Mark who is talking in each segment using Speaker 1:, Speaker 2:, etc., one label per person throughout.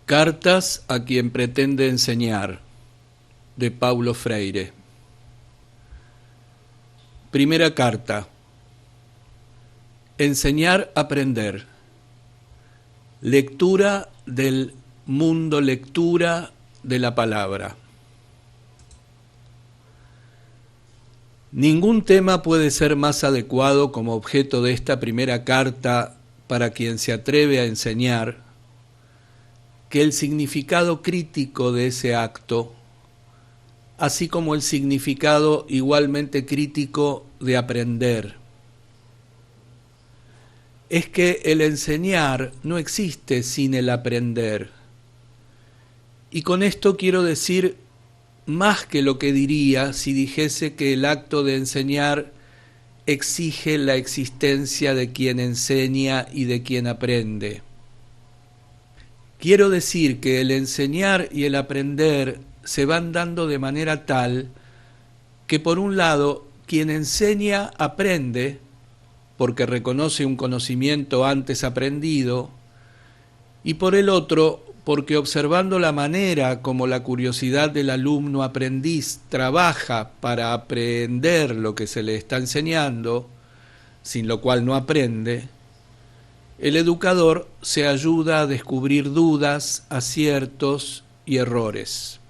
Speaker 1: Cartas a quien pretende enseñar, de Paulo Freire. Primera carta. Enseñar, aprender. Lectura del mundo, lectura de la palabra. Ningún tema puede ser más adecuado como objeto de esta primera carta para quien se atreve a enseñar que el significado crítico de ese acto, así como el significado igualmente crítico de aprender. Es que el enseñar no existe sin el aprender. Y con esto quiero decir más que lo que diría si dijese que el acto de enseñar exige la existencia de quien enseña y de quien aprende. Quiero decir que el enseñar y el aprender se van dando de manera tal que, por un lado, quien enseña aprende, porque reconoce un conocimiento antes aprendido, y por el otro, porque observando la manera como la curiosidad del alumno aprendiz trabaja para aprender lo que se le está enseñando, sin lo cual no aprende, el educador se ayuda a descubrir dudas, aciertos y errores.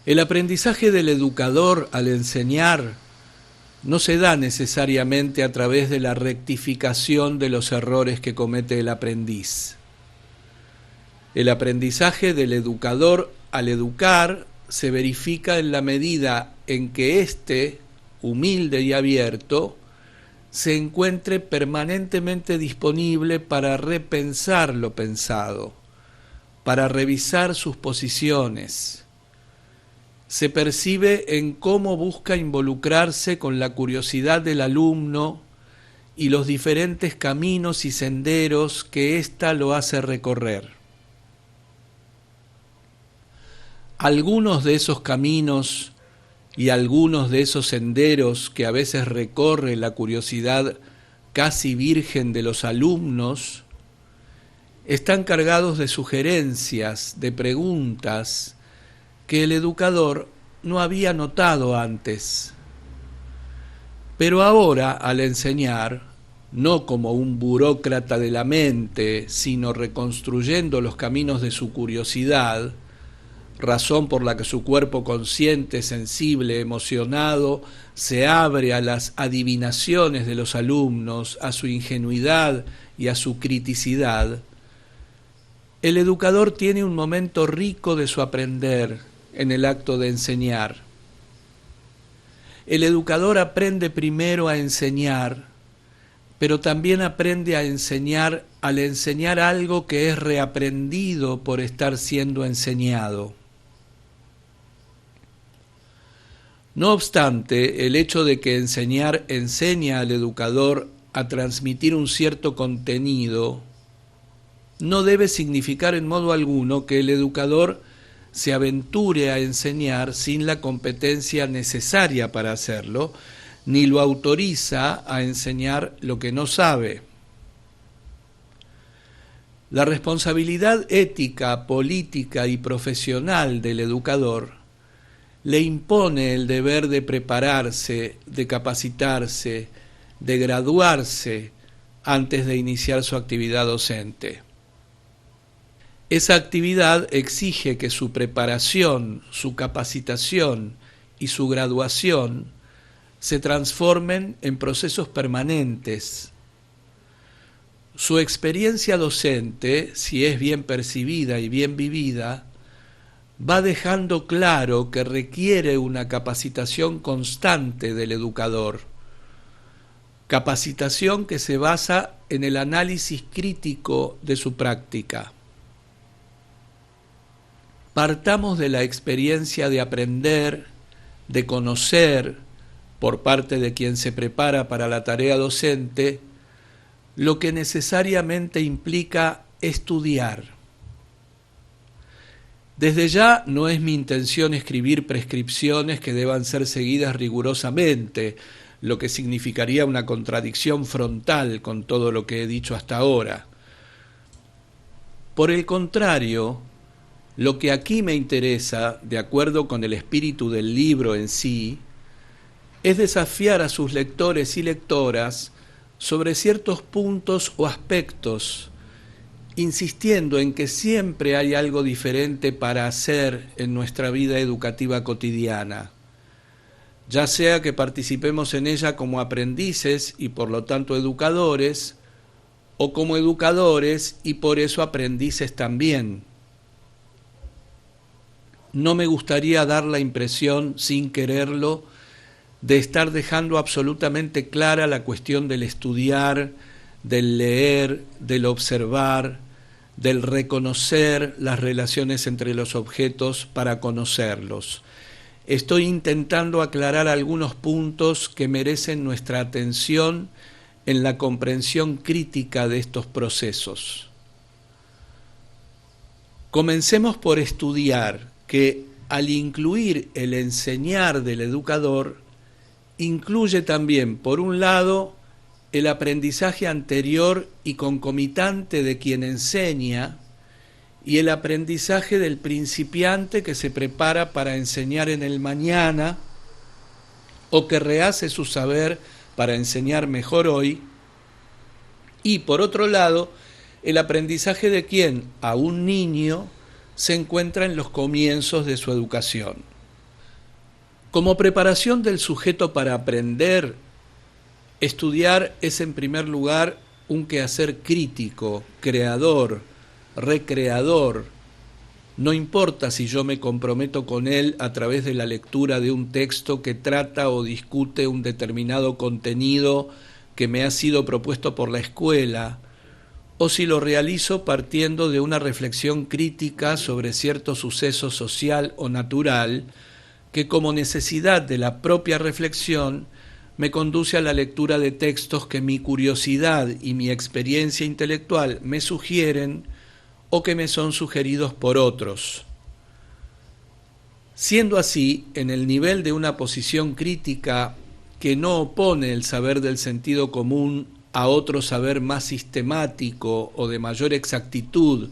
Speaker 1: El aprendizaje del educador al enseñar no se da necesariamente a través de la rectificación de los errores que comete el aprendiz. El aprendizaje del educador al educar se verifica en la medida en que éste, humilde y abierto, se encuentre permanentemente disponible para repensar lo pensado, para revisar sus posiciones. Se percibe en cómo busca involucrarse con la curiosidad del alumno y los diferentes caminos y senderos que ésta lo hace recorrer. Algunos de esos caminos y algunos de esos senderos que a veces recorre la curiosidad casi virgen de los alumnos están cargados de sugerencias, de preguntas que el educador no había notado antes. Pero ahora, al enseñar, no como un burócrata de la mente, sino reconstruyendo los caminos de su curiosidad, razón por la que su cuerpo consciente, sensible, emocionado, se abre a las adivinaciones de los alumnos, a su ingenuidad y a su criticidad, el educador tiene un momento rico de su aprender en el acto de enseñar. El educador aprende primero a enseñar, pero también aprende a enseñar al enseñar algo que es reaprendido por estar siendo enseñado. No obstante, el hecho de que enseñar enseña al educador a transmitir un cierto contenido no debe significar en modo alguno que el educador se aventure a enseñar sin la competencia necesaria para hacerlo, ni lo autoriza a enseñar lo que no sabe. La responsabilidad ética, política y profesional del educador le impone el deber de prepararse, de capacitarse, de graduarse antes de iniciar su actividad docente. Esa actividad exige que su preparación, su capacitación y su graduación se transformen en procesos permanentes. Su experiencia docente, si es bien percibida y bien vivida, va dejando claro que requiere una capacitación constante del educador, capacitación que se basa en el análisis crítico de su práctica. Partamos de la experiencia de aprender, de conocer, por parte de quien se prepara para la tarea docente, lo que necesariamente implica estudiar. Desde ya no es mi intención escribir prescripciones que deban ser seguidas rigurosamente, lo que significaría una contradicción frontal con todo lo que he dicho hasta ahora. Por el contrario, lo que aquí me interesa, de acuerdo con el espíritu del libro en sí, es desafiar a sus lectores y lectoras sobre ciertos puntos o aspectos, insistiendo en que siempre hay algo diferente para hacer en nuestra vida educativa cotidiana, ya sea que participemos en ella como aprendices y por lo tanto educadores, o como educadores y por eso aprendices también. No me gustaría dar la impresión, sin quererlo, de estar dejando absolutamente clara la cuestión del estudiar, del leer, del observar, del reconocer las relaciones entre los objetos para conocerlos. Estoy intentando aclarar algunos puntos que merecen nuestra atención en la comprensión crítica de estos procesos. Comencemos por estudiar que al incluir el enseñar del educador, incluye también, por un lado, el aprendizaje anterior y concomitante de quien enseña y el aprendizaje del principiante que se prepara para enseñar en el mañana o que rehace su saber para enseñar mejor hoy, y por otro lado, el aprendizaje de quien, a un niño, se encuentra en los comienzos de su educación. Como preparación del sujeto para aprender, estudiar es en primer lugar un quehacer crítico, creador, recreador. No importa si yo me comprometo con él a través de la lectura de un texto que trata o discute un determinado contenido que me ha sido propuesto por la escuela, o si lo realizo partiendo de una reflexión crítica sobre cierto suceso social o natural que como necesidad de la propia reflexión me conduce a la lectura de textos que mi curiosidad y mi experiencia intelectual me sugieren o que me son sugeridos por otros. Siendo así, en el nivel de una posición crítica que no opone el saber del sentido común a otro saber más sistemático o de mayor exactitud,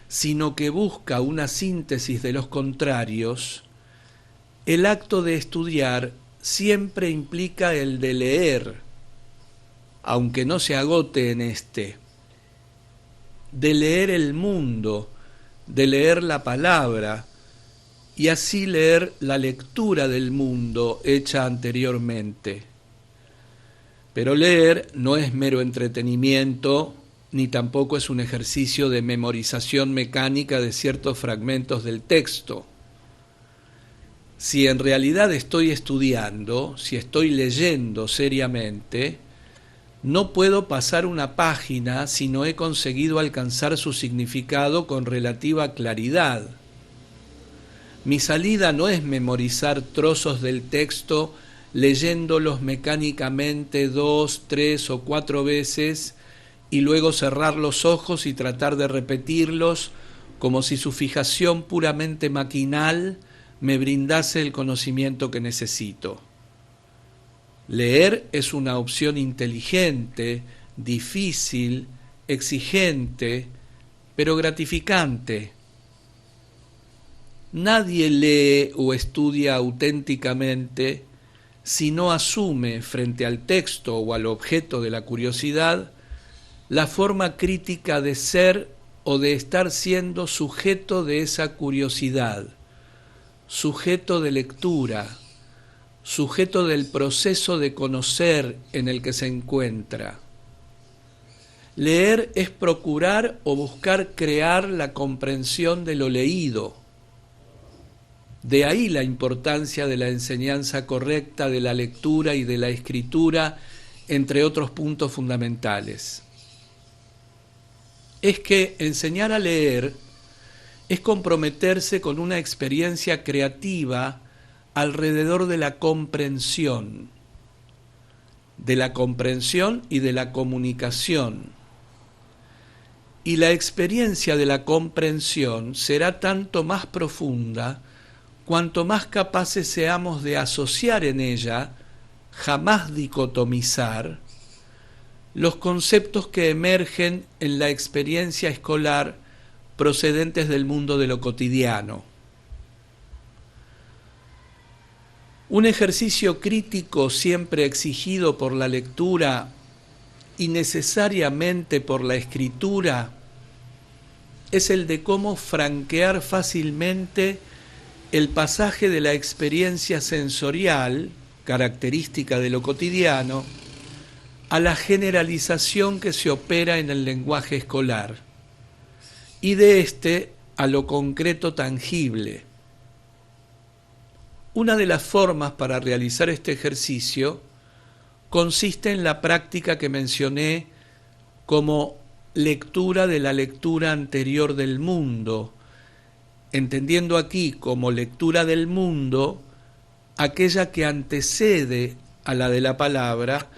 Speaker 1: sino que busca una síntesis de los contrarios, el acto de estudiar siempre implica el de leer, aunque no se agote en este, de leer el mundo, de leer la palabra, y así leer la lectura del mundo hecha anteriormente. Pero leer no es mero entretenimiento, ni tampoco es un ejercicio de memorización mecánica de ciertos fragmentos del texto. Si en realidad estoy estudiando, si estoy leyendo seriamente, no puedo pasar una página si no he conseguido alcanzar su significado con relativa claridad. Mi salida no es memorizar trozos del texto leyéndolos mecánicamente 2, 3 o 4 veces y luego cerrar los ojos y tratar de repetirlos como si su fijación puramente maquinal me brindase el conocimiento que necesito. Leer es una opción inteligente, difícil, exigente, pero gratificante. Nadie lee o estudia auténticamente si no asume frente al texto o al objeto de la curiosidad la forma crítica de ser o de estar siendo sujeto de esa curiosidad, sujeto de lectura, sujeto del proceso de conocer en el que se encuentra. Leer es procurar o buscar crear la comprensión de lo leído. De ahí la importancia de la enseñanza correcta de la lectura y de la escritura, entre otros puntos fundamentales. Es que enseñar a leer es comprometerse con una experiencia creativa alrededor de la comprensión y de la comunicación. Y la experiencia de la comprensión será tanto más profunda cuanto más capaces seamos de asociar en ella, jamás dicotomizar, los conceptos que emergen en la experiencia escolar procedentes del mundo de lo cotidiano. Un ejercicio crítico siempre exigido por la lectura y necesariamente por la escritura es el de cómo franquear fácilmente el pasaje de la experiencia sensorial, característica de lo cotidiano, a la generalización que se opera en el lenguaje escolar, y de éste a lo concreto tangible. Una de las formas para realizar este ejercicio consiste en la práctica que mencioné como lectura de la lectura anterior del mundo, entendiendo aquí como lectura del mundo aquella que antecede a la de la palabra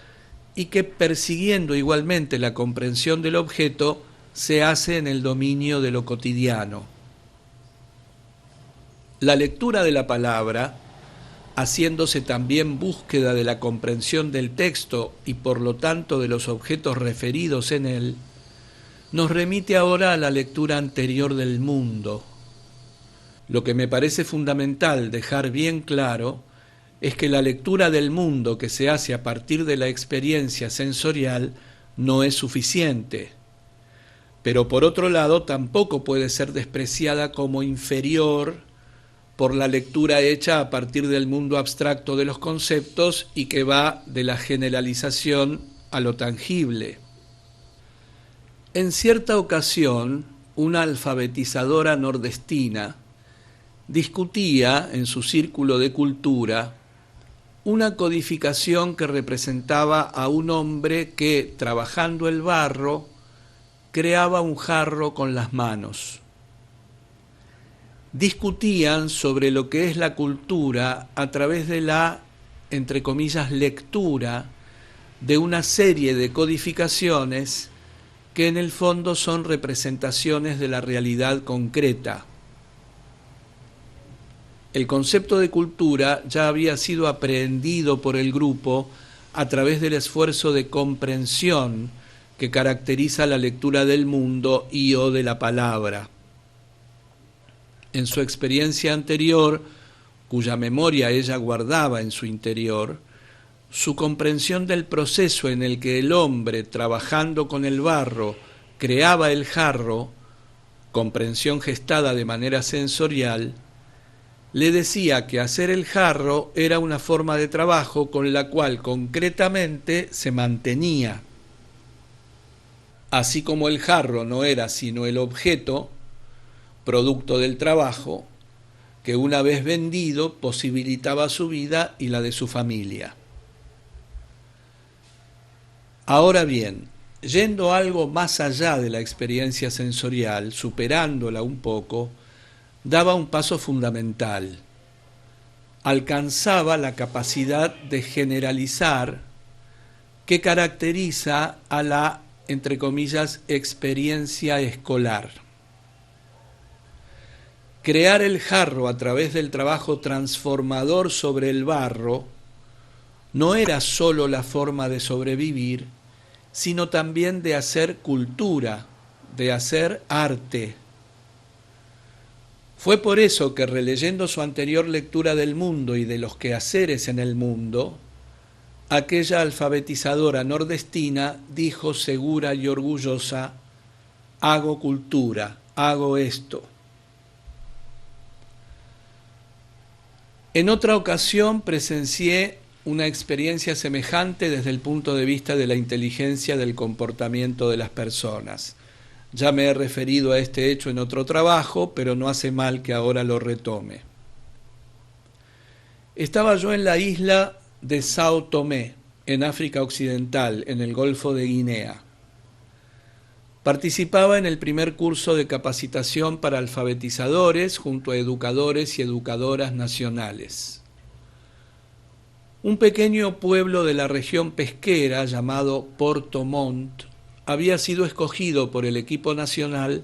Speaker 1: y que, persiguiendo igualmente la comprensión del objeto, se hace en el dominio de lo cotidiano. La lectura de la palabra, haciéndose también búsqueda de la comprensión del texto y por lo tanto de los objetos referidos en él, nos remite ahora a la lectura anterior del mundo. Lo que me parece fundamental dejar bien claro es que la lectura del mundo que se hace a partir de la experiencia sensorial no es suficiente, pero por otro lado tampoco puede ser despreciada como inferior por la lectura hecha a partir del mundo abstracto de los conceptos y que va de la generalización a lo tangible. En cierta ocasión, una alfabetizadora nordestina discutía en su círculo de cultura una codificación que representaba a un hombre que, trabajando el barro, creaba un jarro con las manos. Discutían sobre lo que es la cultura a través de la, entre comillas, lectura de una serie de codificaciones que en el fondo son representaciones de la realidad concreta. El concepto de cultura ya había sido aprehendido por el grupo a través del esfuerzo de comprensión que caracteriza la lectura del mundo y o de la palabra. En su experiencia anterior, cuya memoria ella guardaba en su interior, su comprensión del proceso en el que el hombre, trabajando con el barro, creaba el jarro, comprensión gestada de manera sensorial, le decía que hacer el jarro era una forma de trabajo con la cual concretamente se mantenía. Así como el jarro no era sino el objeto, producto del trabajo, que una vez vendido posibilitaba su vida y la de su familia. Ahora bien, yendo algo más allá de la experiencia sensorial, superándola un poco, daba un paso fundamental. Alcanzaba la capacidad de generalizar que caracteriza a la, entre comillas, experiencia escolar. Crear el jarro a través del trabajo transformador sobre el barro no era sólo la forma de sobrevivir, sino también de hacer cultura, de hacer arte. Fue por eso que, releyendo su anterior lectura del mundo y de los quehaceres en el mundo, aquella alfabetizadora nordestina dijo segura y orgullosa: hago cultura, hago esto. En otra ocasión presencié una experiencia semejante desde el punto de vista de la inteligencia del comportamiento de las personas. Ya me he referido a este hecho en otro trabajo, pero no hace mal que ahora lo retome. Estaba yo en la isla de Sao Tomé, en África Occidental, en el Golfo de Guinea. Participaba en el primer curso de capacitación para alfabetizadores junto a educadores y educadoras nacionales. Un pequeño pueblo de la región pesquera llamado Porto Montt había sido escogido por el equipo nacional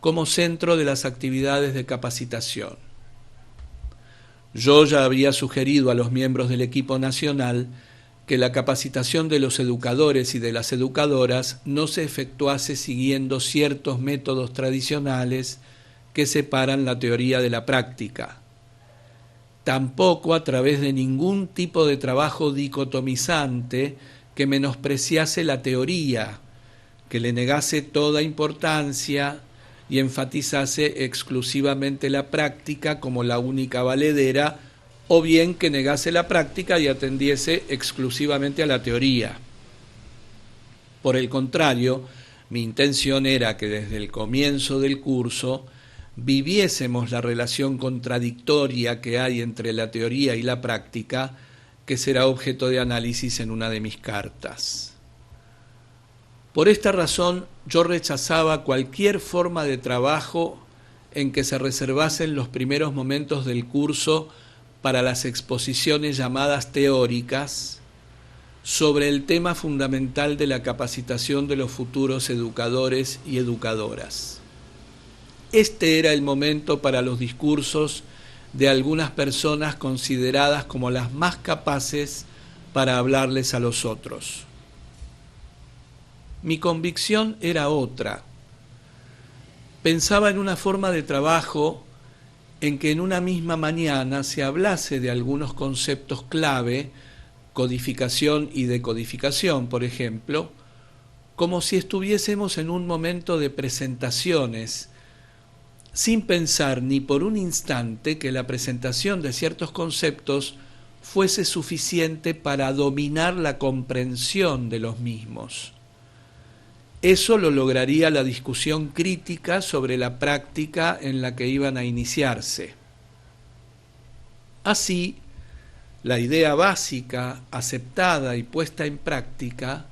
Speaker 1: como centro de las actividades de capacitación. Yo ya había sugerido a los miembros del equipo nacional que la capacitación de los educadores y de las educadoras no se efectuase siguiendo ciertos métodos tradicionales que separan la teoría de la práctica. Tampoco a través de ningún tipo de trabajo dicotomizante que menospreciase la teoría, que le negase toda importancia y enfatizase exclusivamente la práctica como la única valedera, o bien que negase la práctica y atendiese exclusivamente a la teoría. Por el contrario, mi intención era que desde el comienzo del curso viviésemos la relación contradictoria que hay entre la teoría y la práctica, que será objeto de análisis en una de mis cartas. Por esta razón, yo rechazaba cualquier forma de trabajo en que se reservasen los primeros momentos del curso para las exposiciones llamadas teóricas sobre el tema fundamental de la capacitación de los futuros educadores y educadoras. Este era el momento para los discursos de algunas personas consideradas como las más capaces para hablarles a los otros. Mi convicción era otra. Pensaba en una forma de trabajo en que en una misma mañana se hablase de algunos conceptos clave, codificación y decodificación, por ejemplo, como si estuviésemos en un momento de presentaciones, sin pensar ni por un instante que la presentación de ciertos conceptos fuese suficiente para dominar la comprensión de los mismos. Eso lo lograría la discusión crítica sobre la práctica en la que iban a iniciarse. Así, la idea básica, aceptada y puesta en práctica,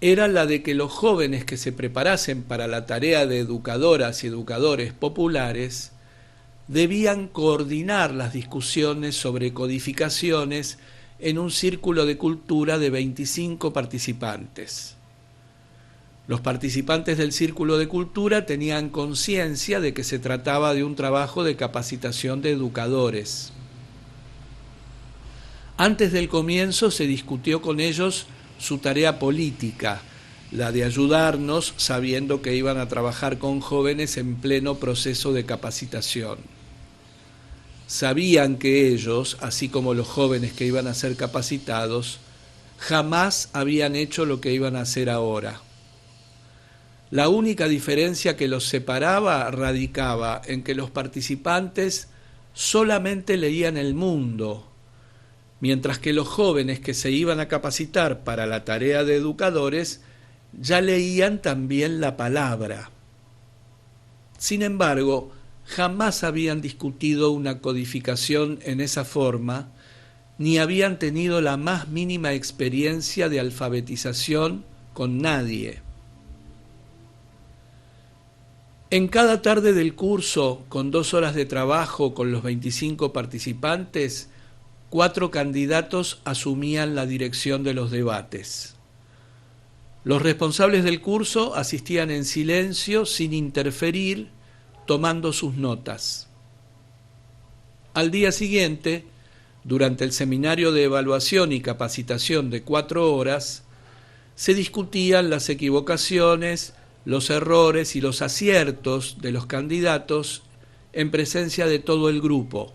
Speaker 1: era la de que los jóvenes que se preparasen para la tarea de educadoras y educadores populares debían coordinar las discusiones sobre codificaciones en un círculo de cultura de 25 participantes. Los participantes del círculo de cultura tenían conciencia de que se trataba de un trabajo de capacitación de educadores. Antes del comienzo se discutió con ellos su tarea política, la de ayudarnos sabiendo que iban a trabajar con jóvenes en pleno proceso de capacitación. Sabían que ellos, así como los jóvenes que iban a ser capacitados, jamás habían hecho lo que iban a hacer ahora. La única diferencia que los separaba radicaba en que los participantes solamente leían el mundo, mientras que los jóvenes que se iban a capacitar para la tarea de educadores ya leían también la palabra. Sin embargo, jamás habían discutido una codificación en esa forma, ni habían tenido la más mínima experiencia de alfabetización con nadie. En cada tarde del curso, con 2 horas de trabajo con los 25 participantes, 4 candidatos asumían la dirección de los debates. Los responsables del curso asistían en silencio, sin interferir, tomando sus notas. Al día siguiente, durante el seminario de evaluación y capacitación de 4 horas, se discutían las equivocaciones, los errores y los aciertos de los candidatos en presencia de todo el grupo,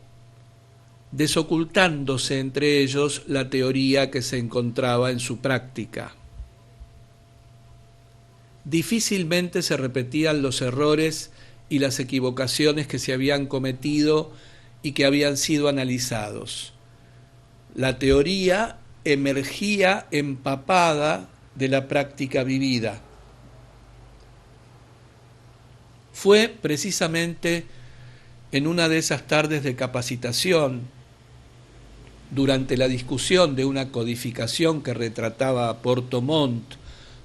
Speaker 1: desocultándose entre ellos la teoría que se encontraba en su práctica. Difícilmente se repetían los errores y las equivocaciones que se habían cometido y que habían sido analizados. La teoría emergía empapada de la práctica vivida. Fue precisamente en una de esas tardes de capacitación, durante la discusión de una codificación que retrataba a Porto Montt,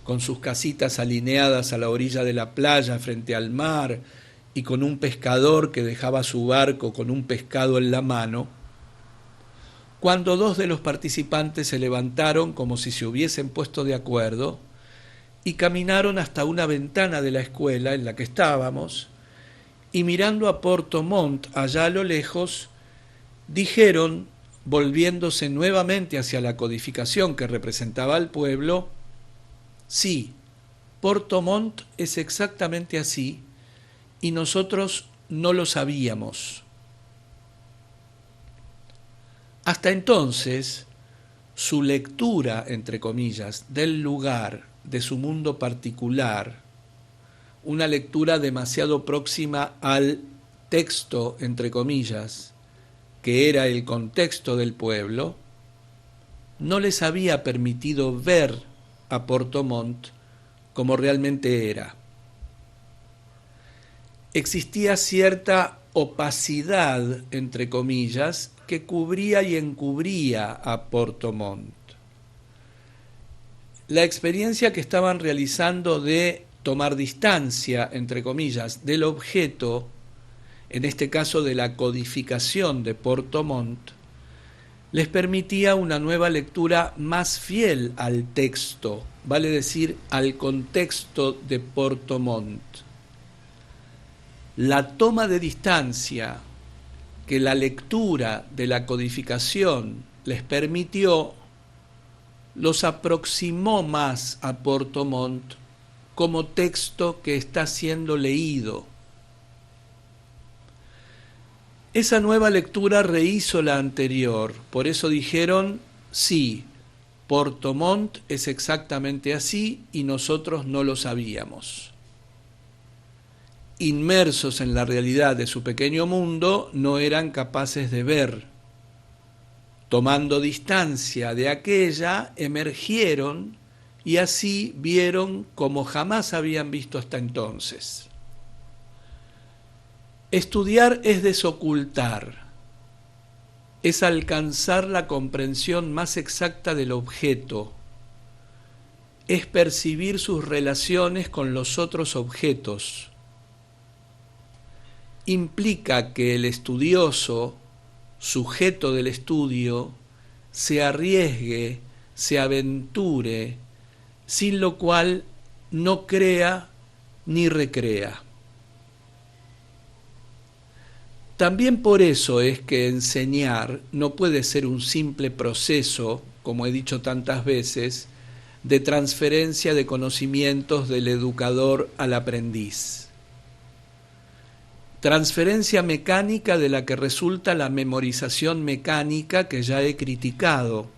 Speaker 1: con sus casitas alineadas a la orilla de la playa frente al mar y con un pescador que dejaba su barco con un pescado en la mano, cuando 2 de los participantes se levantaron como si se hubiesen puesto de acuerdo y caminaron hasta una ventana de la escuela en la que estábamos, y mirando a Porto Montt allá a lo lejos, dijeron volviéndose nuevamente hacia la codificación que representaba al pueblo, sí, Porto Montt es exactamente así y nosotros no lo sabíamos. Hasta entonces, su lectura, entre comillas, del lugar, de su mundo particular, una lectura demasiado próxima al texto, entre comillas, que era el contexto del pueblo, no les había permitido ver a Porto Montt como realmente era. Existía cierta opacidad, entre comillas, que cubría y encubría a Porto Montt. La experiencia que estaban realizando de tomar distancia, entre comillas, del objeto, en este caso de la codificación de Porto Montt, les permitía una nueva lectura más fiel al texto, vale decir, al contexto de Porto Montt. La toma de distancia que la lectura de la codificación les permitió, los aproximó más a Porto Montt como texto que está siendo leído. Esa nueva lectura rehizo la anterior, por eso dijeron, sí, Porto Montt es exactamente así y nosotros no lo sabíamos. Inmersos en la realidad de su pequeño mundo, no eran capaces de ver. Tomando distancia de aquella, emergieron y así vieron como jamás habían visto hasta entonces. Estudiar es desocultar, es alcanzar la comprensión más exacta del objeto, es percibir sus relaciones con los otros objetos. Implica que el estudioso, sujeto del estudio, se arriesgue, se aventure, sin lo cual no crea ni recrea. También por eso es que enseñar no puede ser un simple proceso, como he dicho tantas veces, de transferencia de conocimientos del educador al aprendiz. Transferencia mecánica de la que resulta la memorización mecánica que ya he criticado.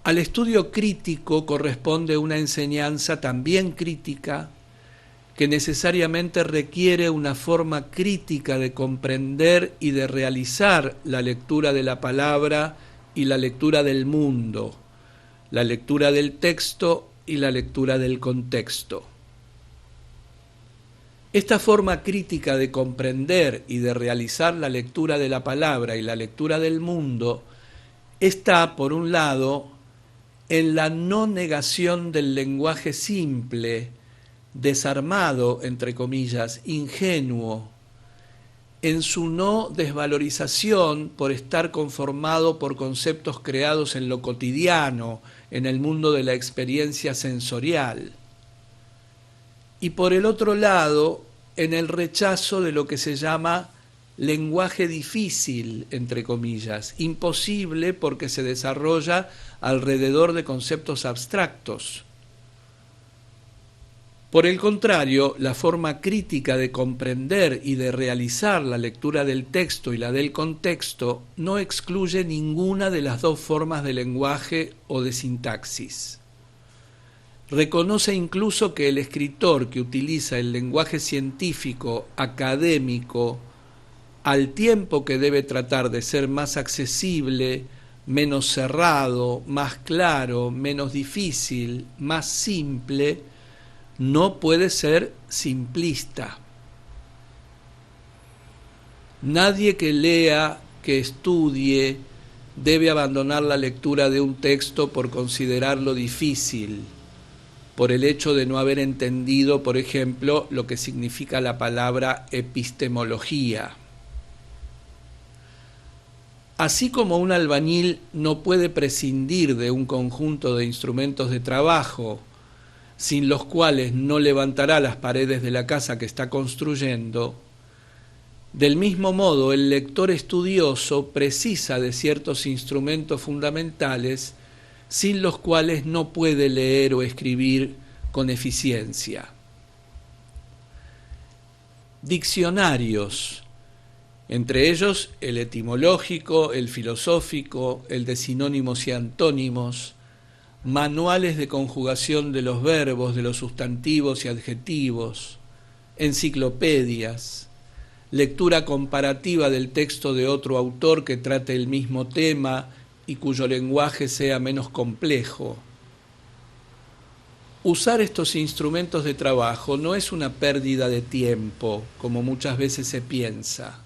Speaker 1: Al estudio crítico corresponde una enseñanza también crítica que necesariamente requiere una forma crítica de comprender y de realizar la lectura de la palabra y la lectura del mundo, la lectura del texto y la lectura del contexto. Esta forma crítica de comprender y de realizar la lectura de la palabra y la lectura del mundo está, por un lado, en la no negación del lenguaje simple, desarmado, entre comillas, ingenuo, en su no desvalorización por estar conformado por conceptos creados en lo cotidiano, en el mundo de la experiencia sensorial. Y por el otro lado, en el rechazo de lo que se llama lenguaje difícil, entre comillas, imposible porque se desarrolla alrededor de conceptos abstractos. Por el contrario, la forma crítica de comprender y de realizar la lectura del texto y la del contexto no excluye ninguna de las dos formas de lenguaje o de sintaxis. Reconoce incluso que el escritor que utiliza el lenguaje científico, académico, al tiempo que debe tratar de ser más accesible, menos cerrado, más claro, menos difícil, más simple, no puede ser simplista. Nadie que lea, que estudie, debe abandonar la lectura de un texto por considerarlo difícil, por el hecho de no haber entendido, por ejemplo, lo que significa la palabra epistemología. Así como un albañil no puede prescindir de un conjunto de instrumentos de trabajo, sin los cuales no levantará las paredes de la casa que está construyendo, Del mismo modo, el lector estudioso precisa de ciertos instrumentos fundamentales sin los cuales no puede leer o escribir con eficiencia. Diccionarios, entre ellos el etimológico, el filosófico, el de sinónimos y antónimos, manuales de conjugación de los verbos, de los sustantivos y adjetivos, enciclopedias, lectura comparativa del texto de otro autor que trate el mismo tema y cuyo lenguaje sea menos complejo. Usar estos instrumentos de trabajo no es una pérdida de tiempo, como muchas veces se piensa.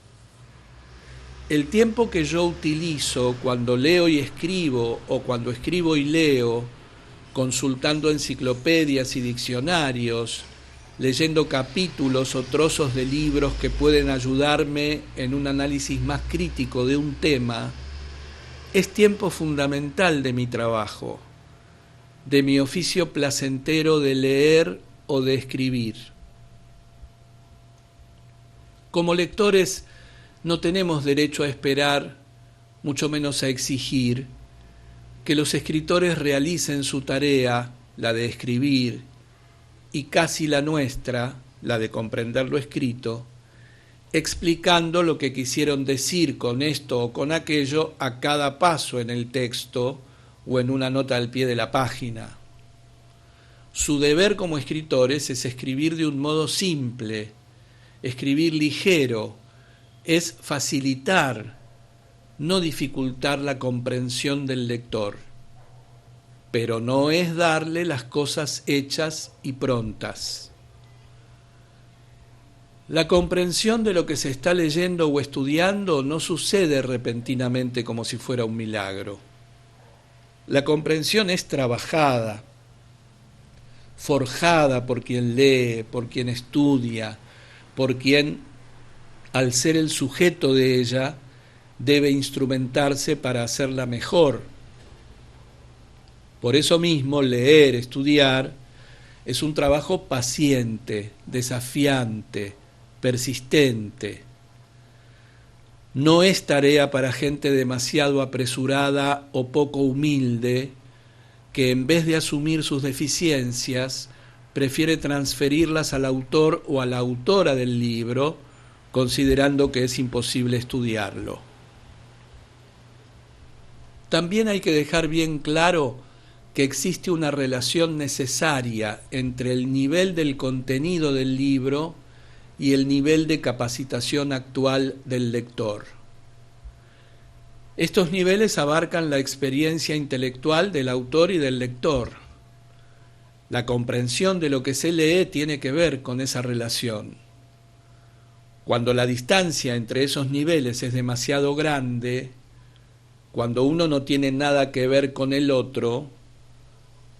Speaker 1: El tiempo que yo utilizo cuando leo y escribo, o cuando escribo y leo, consultando enciclopedias y diccionarios, leyendo capítulos o trozos de libros que pueden ayudarme en un análisis más crítico de un tema, es tiempo fundamental de mi trabajo, de mi oficio placentero de leer o de escribir. Como lectores no tenemos derecho a esperar, mucho menos a exigir, que los escritores realicen su tarea, la de escribir, y casi la nuestra, la de comprender lo escrito, explicando lo que quisieron decir con esto o con aquello a cada paso en el texto o en una nota al pie de la página. Su deber como escritores es escribir de un modo simple, escribir ligero, es facilitar, no dificultar la comprensión del lector, pero no es darle las cosas hechas y prontas. La comprensión de lo que se está leyendo o estudiando no sucede repentinamente como si fuera un milagro. La comprensión es trabajada, forjada por quien lee, por quien estudia, por quien, al ser el sujeto de ella, debe instrumentarse para hacerla mejor. Por eso mismo, leer, estudiar, es un trabajo paciente, desafiante, persistente. No es tarea para gente demasiado apresurada o poco humilde, que en vez de asumir sus deficiencias, prefiere transferirlas al autor o a la autora del libro, considerando que es imposible estudiarlo. También hay que dejar bien claro que existe una relación necesaria entre el nivel del contenido del libro y el nivel de capacitación actual del lector. Estos niveles abarcan la experiencia intelectual del autor y del lector. La comprensión de lo que se lee tiene que ver con esa relación. Cuando la distancia entre esos niveles es demasiado grande, cuando uno no tiene nada que ver con el otro,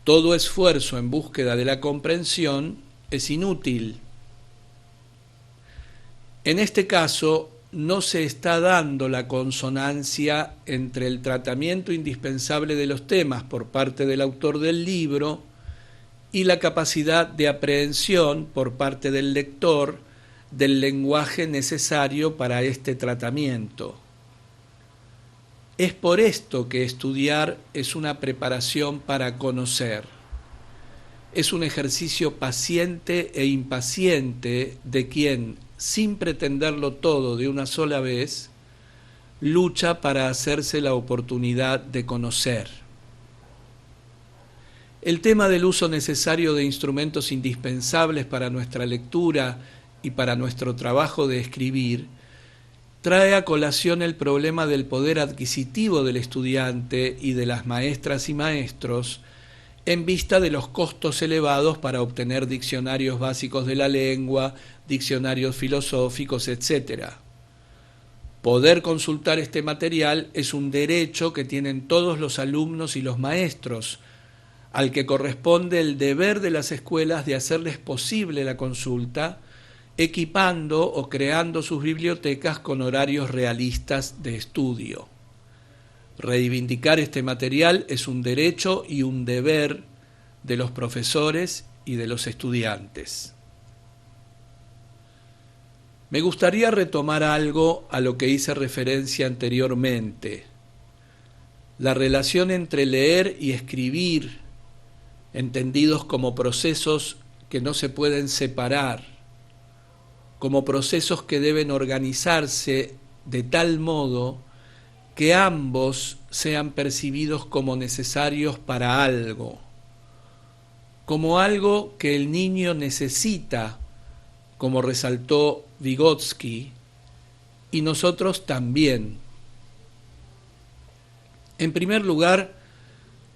Speaker 1: todo esfuerzo en búsqueda de la comprensión es inútil. En este caso, no se está dando la consonancia entre el tratamiento indispensable de los temas por parte del autor del libro y la capacidad de aprehensión por parte del lector del lenguaje necesario para este tratamiento. Es por esto que estudiar es una preparación para conocer. Es un ejercicio paciente e impaciente de quien, sin pretenderlo todo de una sola vez, lucha para hacerse la oportunidad de conocer. El tema del uso necesario de instrumentos indispensables para nuestra lectura y para nuestro trabajo de escribir trae a colación el problema del poder adquisitivo del estudiante y de las maestras y maestros en vista de los costos elevados para obtener diccionarios básicos de la lengua, diccionarios filosóficos, etc. Poder consultar este material es un derecho que tienen todos los alumnos y los maestros, al que corresponde el deber de las escuelas de hacerles posible la consulta, equipando o creando sus bibliotecas con horarios realistas de estudio. Reivindicar este material es un derecho y un deber de los profesores y de los estudiantes. Me gustaría retomar algo a lo que hice referencia anteriormente. La relación entre leer y escribir, entendidos como procesos que no se pueden separar, como procesos que deben organizarse de tal modo que ambos sean percibidos como necesarios para algo, como algo que el niño necesita, como resaltó Vygotsky, y nosotros también. En primer lugar,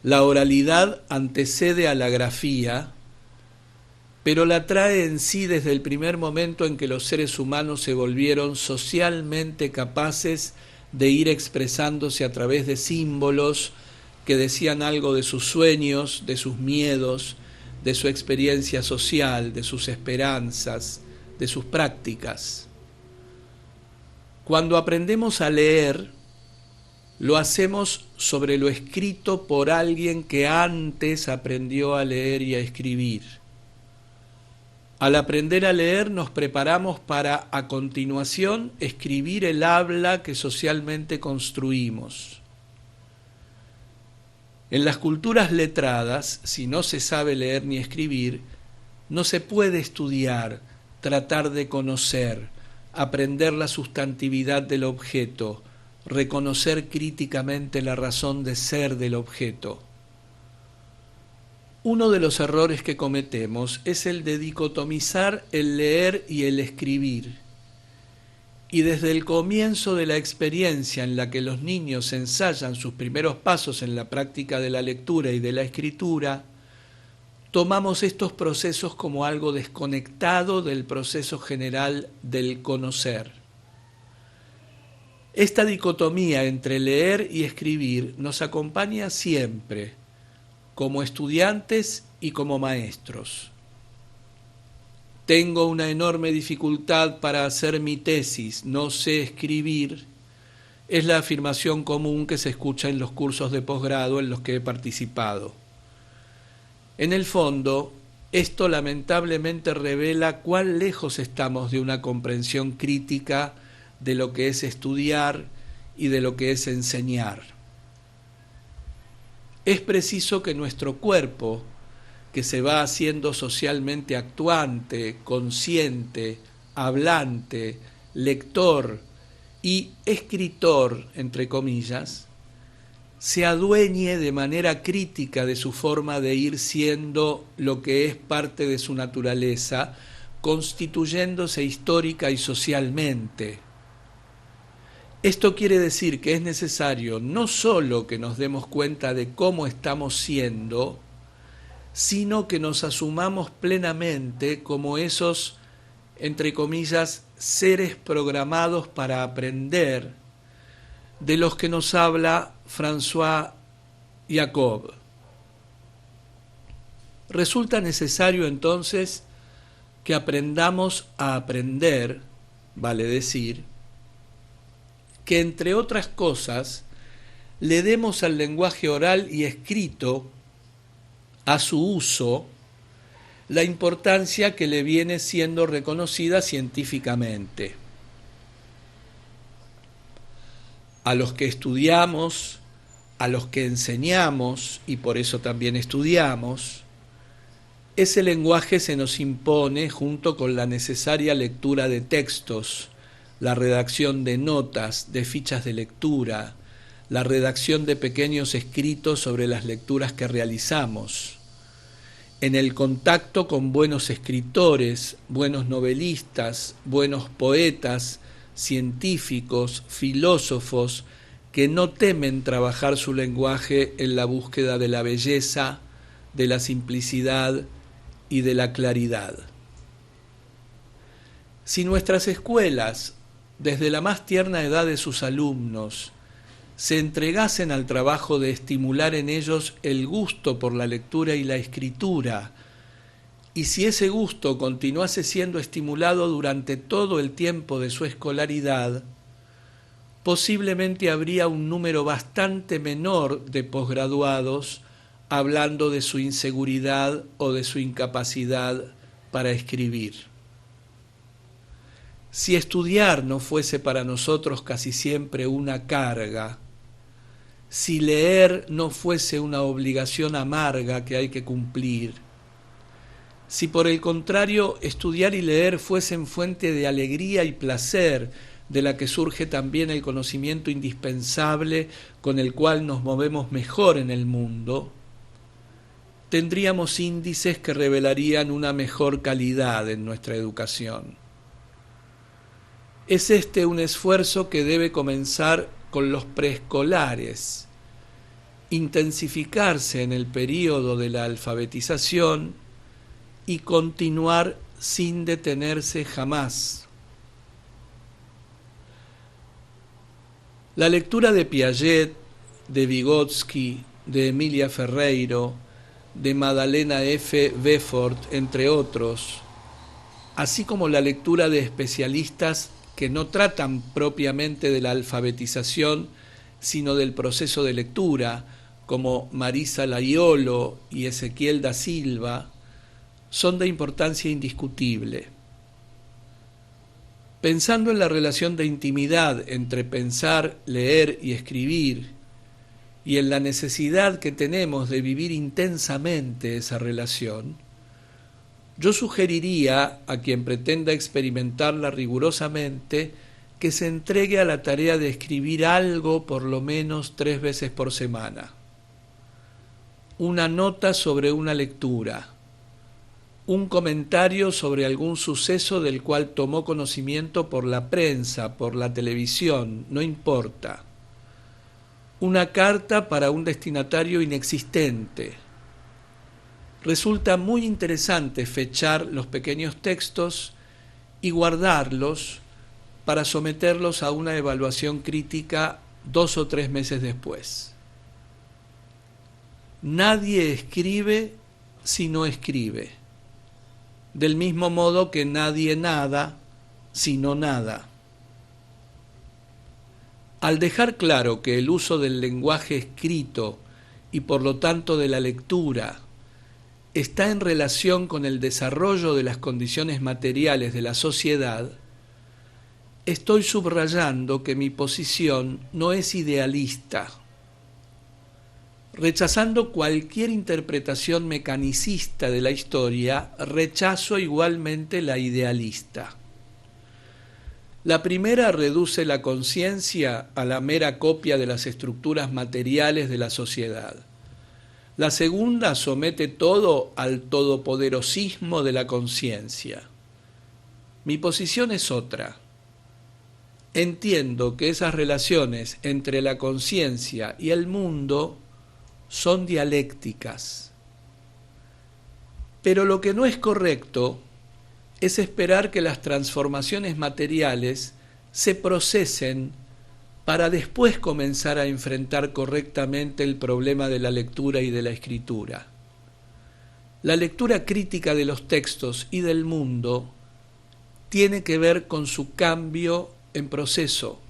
Speaker 1: la oralidad antecede a la grafía, pero la trae en sí desde el primer momento en que los seres humanos se volvieron socialmente capaces de ir expresándose a través de símbolos que decían algo de sus sueños, de sus miedos, de su experiencia social, de sus esperanzas, de sus prácticas. Cuando aprendemos a leer, lo hacemos sobre lo escrito por alguien que antes aprendió a leer y a escribir. Al aprender a leer nos preparamos para, a continuación, escribir el habla que socialmente construimos. En las culturas letradas, si no se sabe leer ni escribir, no se puede estudiar, tratar de conocer, aprender la sustantividad del objeto, reconocer críticamente la razón de ser del objeto. Uno de los errores que cometemos es el de dicotomizar el leer y el escribir. Y desde el comienzo de la experiencia en la que los niños ensayan sus primeros pasos en la práctica de la lectura y de la escritura, tomamos estos procesos como algo desconectado del proceso general del conocer. Esta dicotomía entre leer y escribir nos acompaña siempre, como estudiantes y como maestros. Tengo una enorme dificultad para hacer mi tesis, no sé escribir, es la afirmación común que se escucha en los cursos de posgrado en los que he participado. En el fondo, esto lamentablemente revela cuán lejos estamos de una comprensión crítica de lo que es estudiar y de lo que es enseñar. Es preciso que nuestro cuerpo, que se va haciendo socialmente actuante, consciente, hablante, lector y escritor, entre comillas, se adueñe de manera crítica de su forma de ir siendo lo que es parte de su naturaleza, constituyéndose histórica y socialmente. Esto quiere decir que es necesario no solo que nos demos cuenta de cómo estamos siendo, sino que nos asumamos plenamente como esos, entre comillas, seres programados para aprender, de los que nos habla François Jacob. Resulta necesario entonces que aprendamos a aprender, vale decir, que entre otras cosas le demos al lenguaje oral y escrito, a su uso, la importancia que le viene siendo reconocida científicamente. A los que estudiamos, a los que enseñamos, y por eso también estudiamos, ese lenguaje se nos impone junto con la necesaria lectura de textos, la redacción de notas, de fichas de lectura, la redacción de pequeños escritos sobre las lecturas que realizamos. En el contacto con buenos escritores, buenos novelistas, buenos poetas, científicos, filósofos, que no temen trabajar su lenguaje en la búsqueda de la belleza, de la simplicidad y de la claridad. Si nuestras escuelas, desde la más tierna edad de sus alumnos, se entregasen al trabajo de estimular en ellos el gusto por la lectura y la escritura, y si ese gusto continuase siendo estimulado durante todo el tiempo de su escolaridad, posiblemente habría un número bastante menor de posgraduados hablando de su inseguridad o de su incapacidad para escribir. Si estudiar no fuese para nosotros casi siempre una carga, si leer no fuese una obligación amarga que hay que cumplir, si por el contrario estudiar y leer fuesen fuente de alegría y placer, de la que surge también el conocimiento indispensable con el cual nos movemos mejor en el mundo, tendríamos índices que revelarían una mejor calidad en nuestra educación. Es este un esfuerzo que debe comenzar con los preescolares, intensificarse en el período de la alfabetización y continuar sin detenerse jamás. La lectura de Piaget, de Vygotsky, de Emilia Ferreiro, de Madalena F. Befort, entre otros, así como la lectura de especialistas que no tratan propiamente de la alfabetización, sino del proceso de lectura, como Marisa Laiolo y Ezequiel da Silva, son de importancia indiscutible. Pensando en la relación de intimidad entre pensar, leer y escribir, y en la necesidad que tenemos de vivir intensamente esa relación, yo sugeriría a quien pretenda experimentarla rigurosamente que se entregue a la tarea de escribir algo por lo menos 3 veces por semana. Una nota sobre una lectura, un comentario sobre algún suceso del cual tomó conocimiento por la prensa, por la televisión, no importa. Una carta para un destinatario inexistente. Resulta muy interesante fechar los pequeños textos y guardarlos para someterlos a una evaluación crítica 2 o 3 meses después. Nadie escribe si no escribe, del mismo modo que nadie nada si no nada. Al dejar claro que el uso del lenguaje escrito y por lo tanto de la lectura está en relación con el desarrollo de las condiciones materiales de la sociedad, estoy subrayando que mi posición no es idealista. Rechazando cualquier interpretación mecanicista de la historia, rechazo igualmente la idealista. La primera reduce la conciencia a la mera copia de las estructuras materiales de la sociedad. La segunda somete todo al todopoderosismo de la conciencia. Mi posición es otra. Entiendo que esas relaciones entre la conciencia y el mundo son dialécticas. Pero lo que no es correcto es esperar que las transformaciones materiales se procesen para después comenzar a enfrentar correctamente el problema de la lectura y de la escritura. La lectura crítica de los textos y del mundo tiene que ver con su cambio en proceso.